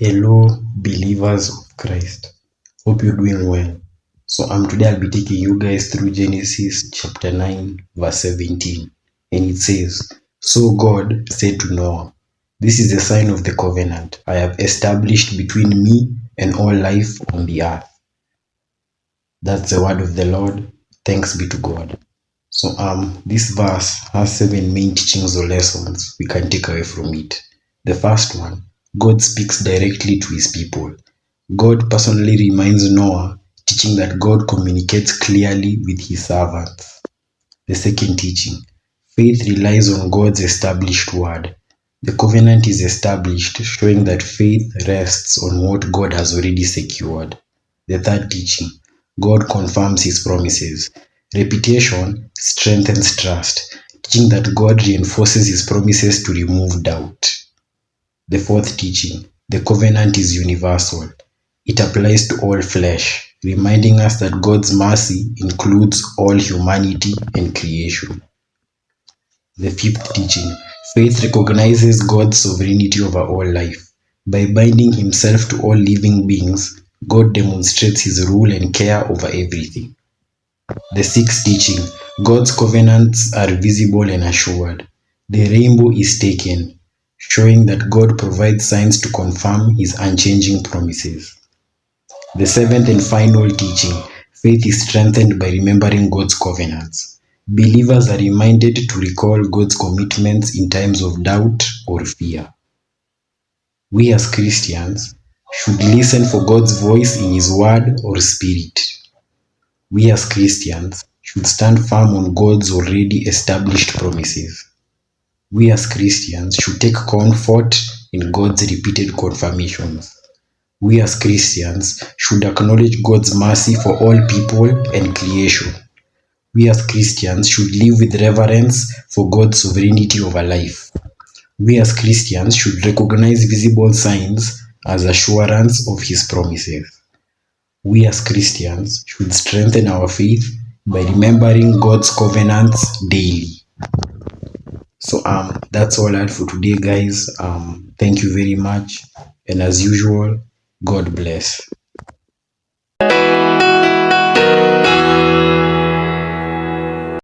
Hello, believers of Christ. Hope you're doing well. Today I'll be taking you guys through Genesis chapter 9, verse 17. And it says, So God said to Noah, This is a sign of the covenant I have established between me and all life on the earth. That's the word of the Lord. Thanks be to God. This verse has 7 main teachings or lessons we can take away from it. The first one, God speaks directly to his people. God personally reminds Noah, teaching that God communicates clearly with his servants. The second teaching, faith relies on God's established word. The covenant is established, showing that faith rests on what God has already secured. The third teaching, God confirms his promises. Repetition strengthens trust, teaching that God reinforces his promises to remove doubt. The fourth teaching, the covenant is universal. It applies to all flesh, reminding us that God's mercy includes all humanity and creation. The fifth teaching, faith recognizes God's sovereignty over all life. By binding himself to all living beings, God demonstrates his rule and care over everything. The sixth teaching, God's covenants are visible and assured. The rainbow is taken, showing that God provides signs to confirm his unchanging promises. The seventh and final teaching, faith is strengthened by remembering God's covenants. Believers are reminded to recall God's commitments in times of doubt or fear. We as Christians should listen for God's voice in his word or spirit. We as Christians should stand firm on God's already established promises. We as Christians should take comfort in God's repeated confirmations. We as Christians should acknowledge God's mercy for all people and creation. We as Christians should live with reverence for God's sovereignty over life. We as Christians should recognize visible signs as assurance of his promises. We as Christians should strengthen our faith by remembering God's covenants daily. That's all I had for today, guys. Thank you very much. And as usual, God bless.